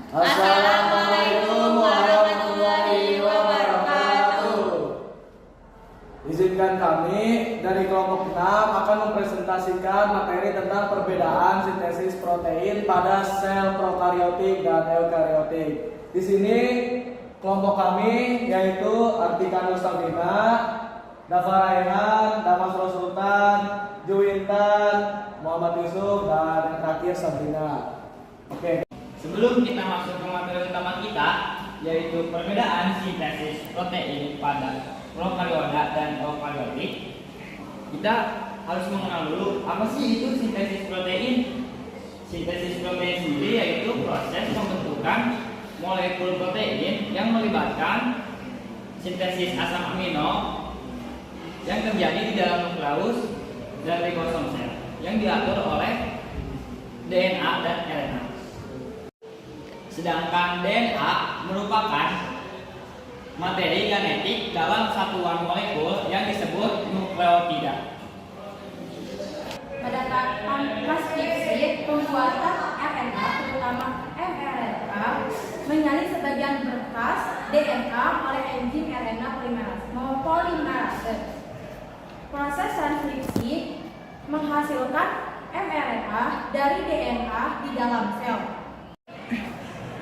Assalamualaikum warahmatullahi wabarakatuh. Izinkan kami dari kelompok 6 akan mempresentasikan materi tentang perbedaan sintesis protein pada sel prokariotik dan eukariotik. Di sini kelompok kami yaitu Artika Nustabina, Dava Raihan, Damas Sultan, Juwintan, Muhammad Yusuf, dan yang terakhir Sabrina. Oke. Sebelum kita masuk ke materi utama kita, yaitu perbedaan sintesis protein pada prokariota dan eukariotik, kita harus mengenal dulu apa sih itu sintesis protein. Sintesis protein sendiri yaitu proses pembentukan molekul protein yang melibatkan sintesis asam amino yang terjadi di dalam nukleus dan ribosom sel yang diatur oleh DNA dan RNA. Sedangkan DNA merupakan materi genetik dalam satuan molekul yang disebut nukleotida. Pada tahapan transkripsi, pembuatan RNA, terutama mRNA, menyalin sebagian berkas DNA oleh enzim RNA polimerase. Proses transkripsi menghasilkan mRNA dari DNA di dalam sel.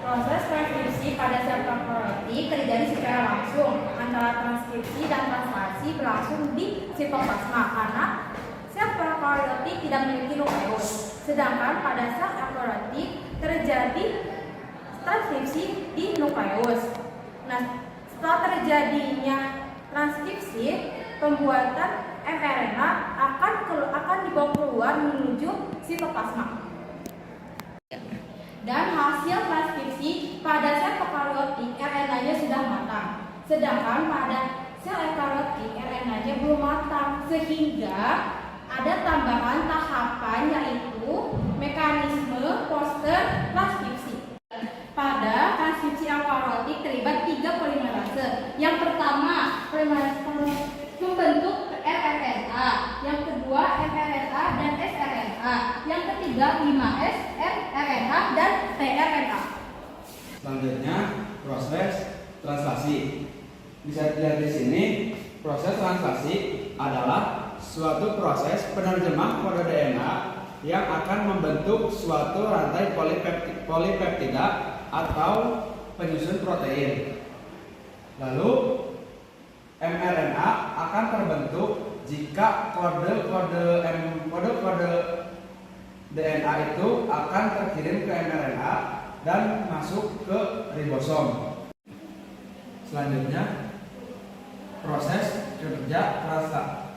Proses transkripsi pada sel prokariotik terjadi secara langsung antara transkripsi dan translasi berlangsung di sitoplasma karena sel prokariotik tidak memiliki nukleus. Sedangkan pada sel eukariotik terjadi transkripsi di nukleus. Nah, setelah terjadinya transkripsi, pembuatan mRNA akan dibawa keluar menuju sitoplasma. Dan hasil transkripsi pada sel prokariotik RNA-nya sudah matang, sedangkan pada sel eukariotik RNA-nya belum matang, sehingga ada tambahan tahapan yaitu mekanisme poster transkripsi. Pada transkripsi eukariotik terlibat 3 polimerase. Yang pertama, polimerase membentuk rRNA, yang kedua mRNA dan sRNA, yang ketiga 5S, mRNA dan tRNA. Selanjutnya proses translasi. Bisa dilihat di sini, proses translasi adalah suatu proses penerjemah kode DNA yang akan membentuk suatu rantai polipeptida atau penyusun protein. Lalu mRNA akan terbentuk jika kode DNA itu akan terkirim ke mRNA dan masuk ke ribosom. Selanjutnya, proses kerja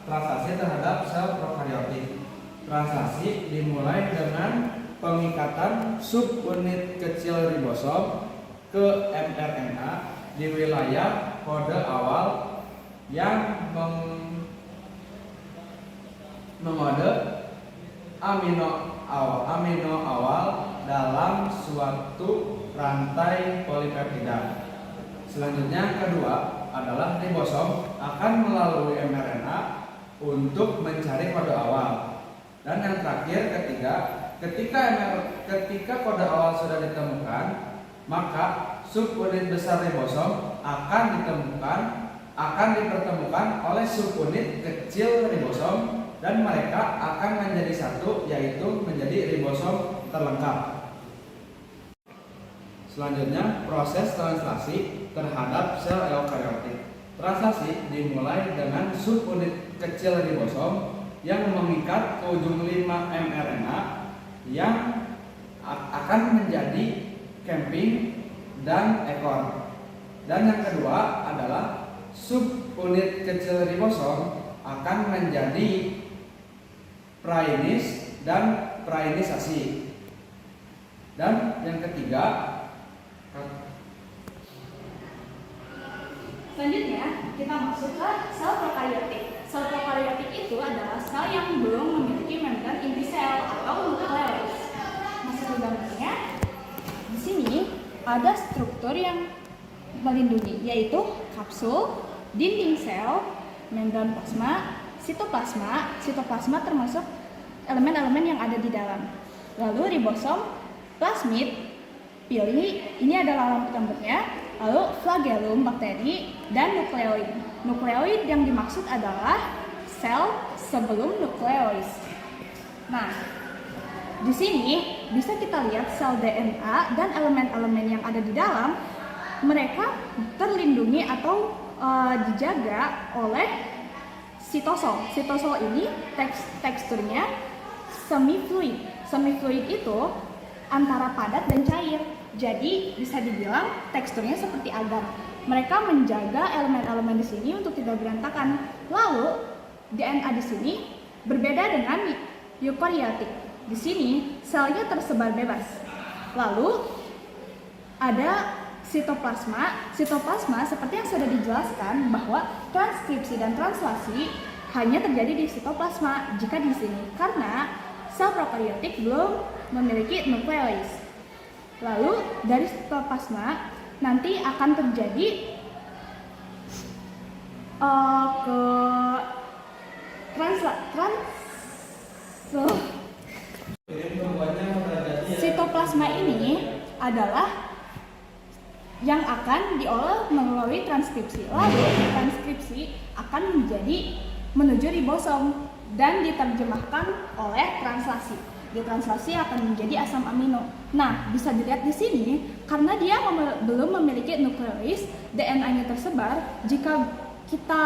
translasi terhadap sel prokariotik. Translasi dimulai dengan pengikatan subunit kecil ribosom ke mRNA di wilayah kode awal yang mengode amino awal dalam suatu rantai polipeptida. Selanjutnya, kedua adalah ribosom akan melalui mRNA untuk mencari kode awal. Dan yang terakhir, ketika kode awal sudah ditemukan, maka subunit besar ribosom akan dipertemukan oleh subunit kecil ribosom dan mereka akan menjadi satu, yaitu menjadi ribosom terlengkap. Selanjutnya, proses translasi terhadap sel eukariotik. Translasi dimulai dengan subunit kecil ribosom yang mengikat ke ujung 5 mRNA yang akan menjadi camping dan ekor. Dan yang kedua adalah subunit kecil ribosom akan menjadi prainis dan prainisasi. Dan yang ketiga, Selanjutnya, kita masuk ke sel prokariotik. Sel prokariotik itu adalah sel yang belum memiliki membran inti sel atau nukleus. Masuk ke gambarnya, di sini ada struktur yang melindungi, yaitu kapsul, dinding sel, membran plasma, sitoplasma. Sitoplasma termasuk elemen-elemen yang ada di dalam. Lalu ribosom, plasmid, Pili, ini adalah lampu rambutnya, lalu flagellum bakteri, dan nukleoid. Nukleoid yang dimaksud adalah sel sebelum nukleois. Nah, di sini bisa kita lihat sel DNA dan elemen-elemen yang ada di dalam, mereka terlindungi atau dijaga oleh sitosol. Sitosol ini teksturnya semi fluid. Semi fluid itu antara padat dan cair. Jadi bisa dibilang teksturnya seperti agar. Mereka menjaga elemen-elemen di sini untuk tidak berantakan. Lalu DNA di sini berbeda dengan eukariotik. Di sini selnya tersebar bebas. Lalu ada sitoplasma. Sitoplasma seperti yang sudah dijelaskan bahwa transkripsi dan translasi hanya terjadi di sitoplasma jika di sini karena sel prokariotik belum memiliki nukleois. Lalu dari sitoplasma nanti akan terjadi ke sitoplasma ini adalah yang akan diolah melalui transkripsi. Lalu transkripsi akan menuju ribosom dan diterjemahkan oleh translasi. Ditranslasi akan menjadi asam amino. Nah, bisa dilihat di sini karena dia belum memiliki nukleois, DNA-nya tersebar. Jika kita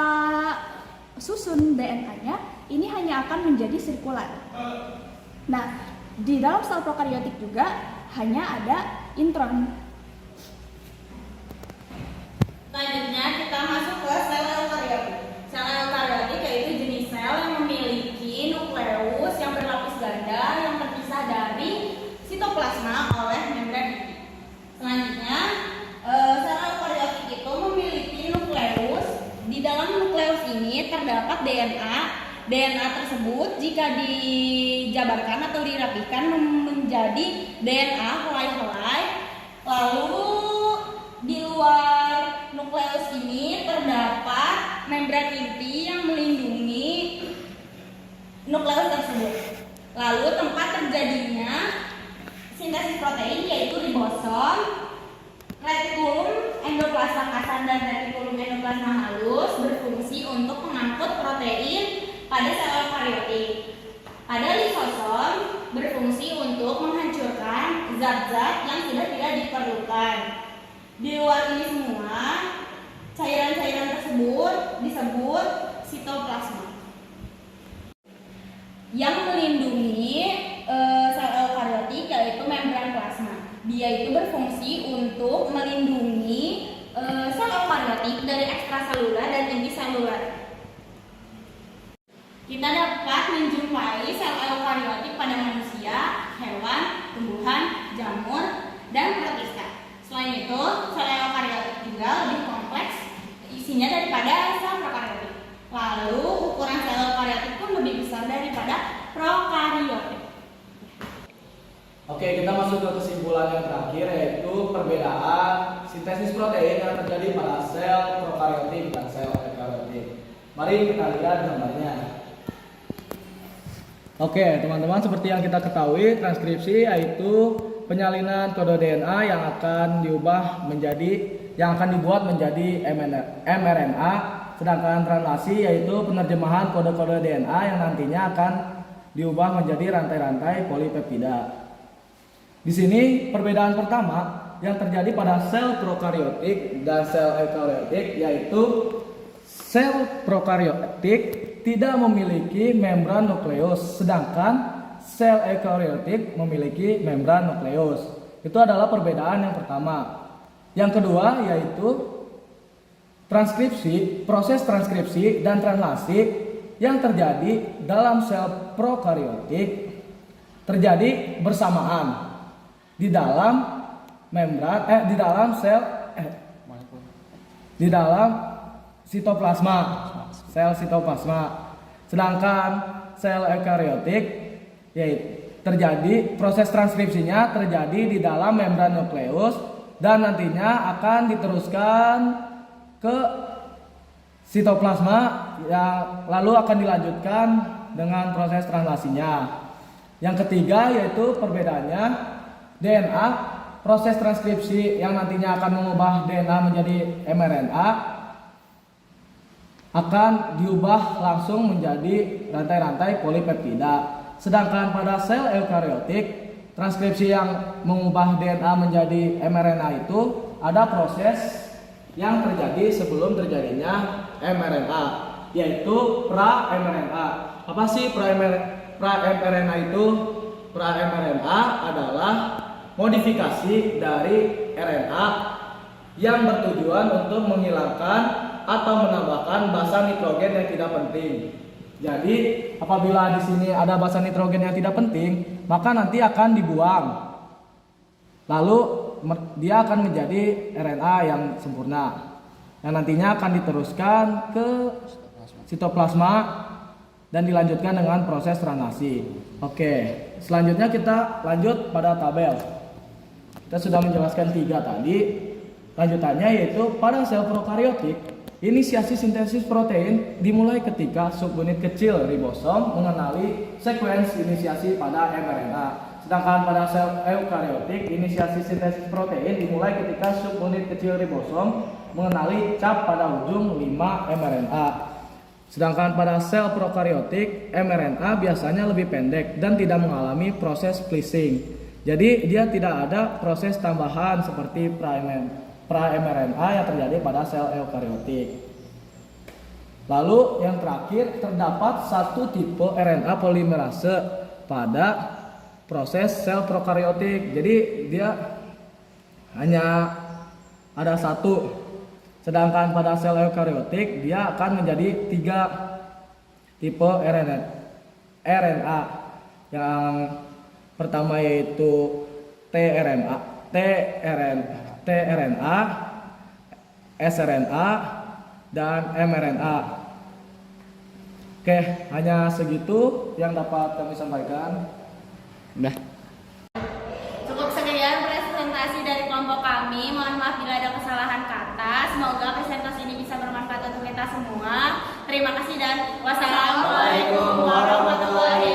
susun DNA-nya, ini hanya akan menjadi sirkular. Nah, di dalam sel prokariotik juga hanya ada intron. Selanjutnya kita masuk ke sel eukariotik. Sel eukariotik yaitu jenis sel yang memiliki nukleus yang berlapis ganda yang terpisah dari sitoplasma oleh membran inti. Selanjutnya, sel eukariotik itu memiliki nukleus. Di dalam nukleus ini terdapat DNA. DNA tersebut jika dijabarkan atau dirapikan menjadi DNA helai-helai. Lalu di luar nukleus ini terdapat membran inti yang melindungi nukleus tersebut. Lalu tempat terjadinya sintesis protein yaitu ribosom, retikulum endoplasma kasar dan retikulum endoplasma halus berfungsi untuk mengangkut protein pada sel eukariotik. Pada lisosom berfungsi untuk menghancurkan zat-zat yang sudah tidak diperlukan. Di luar ini semua, cairan-cairan tersebut disebut sitoplasma. Yang melindungi sel eukariotik yaitu membran plasma. Dia itu berfungsi untuk melindungi sel eukariotik dari ekstraselular dan intiselular. Kita dapat menjumpai sel eukariotik pada manusia, hewan, tumbuhan, jamur, dan protista. Selain itu, sel eukariotik juga lebih kompleks isinya daripada sel prokariotik. Lalu, ukuran sel eukariotik pun lebih besar daripada prokariotik. Oke, kita masuk ke kesimpulan yang terakhir yaitu perbedaan sintesis protein yang terjadi pada sel prokariotik dan sel eukariotik. Mari kita lihat gambarnya. Oke, teman-teman, seperti yang kita ketahui, transkripsi yaitu penyalinan kode DNA yang akan dibuat menjadi mRNA, sedangkan translasi yaitu penerjemahan kode-kode DNA yang nantinya akan diubah menjadi rantai-rantai polipeptida. Di sini perbedaan pertama yang terjadi pada sel prokariotik dan sel eukariotik yaitu sel prokariotik tidak memiliki membran nukleus, sedangkan sel eukariotik memiliki membran nukleus. Itu adalah perbedaan yang pertama. Yang kedua yaitu transkripsi, proses transkripsi dan translasi yang terjadi dalam sel prokariotik terjadi bersamaan di dalam membran di dalam sitoplasma, sel sitoplasma. Sedangkan sel eukariotik yaitu terjadi proses transkripsinya terjadi di dalam membran nukleus dan nantinya akan diteruskan ke sitoplasma yang lalu akan dilanjutkan dengan proses translasinya. Yang ketiga yaitu perbedaannya DNA proses transkripsi yang nantinya akan mengubah DNA menjadi mRNA akan diubah langsung menjadi rantai-rantai polipeptida. Sedangkan pada sel eukariotik, transkripsi yang mengubah DNA menjadi mRNA itu ada proses yang terjadi sebelum terjadinya mRNA, yaitu pra-mRNA. Apa sih pra-mRNA itu? Pra-mRNA adalah modifikasi dari RNA yang bertujuan untuk menghilangkan atau menambahkan basa nitrogen yang tidak penting. Jadi, apabila di sini ada basa nitrogen yang tidak penting, maka nanti akan dibuang. Lalu dia akan menjadi RNA yang sempurna. Yang nantinya akan diteruskan ke sitoplasma dan dilanjutkan dengan proses translasi. Oke, selanjutnya kita lanjut pada tabel. Kita sudah menjelaskan 3 tadi. Lanjutannya yaitu pada sel prokariotik, inisiasi sintesis protein dimulai ketika subunit kecil ribosom mengenali sekuens inisiasi pada mRNA. Sedangkan pada sel eukariotik, inisiasi sintesis protein dimulai ketika subunit kecil ribosom mengenali cap pada ujung 5 mRNA. Sedangkan pada sel prokariotik, mRNA biasanya lebih pendek dan tidak mengalami proses splicing. Jadi dia tidak ada proses tambahan seperti pra-mRNA yang terjadi pada sel eukariotik. Lalu yang terakhir, terdapat satu tipe RNA polimerase pada proses sel prokariotik. Jadi dia hanya ada satu. Sedangkan pada sel eukariotik dia akan menjadi 3 tipe RNA. Yang pertama yaitu tRNA, sRNA, dan mRNA. Oke, hanya segitu yang dapat kami sampaikan. Udah. Cukup sekian presentasi dari kelompok kami. Mohon maaf bila ada kesalahan kata. Semoga presentasi ini bisa bermanfaat untuk kita semua. Terima kasih dan wassalamualaikum warahmatullahi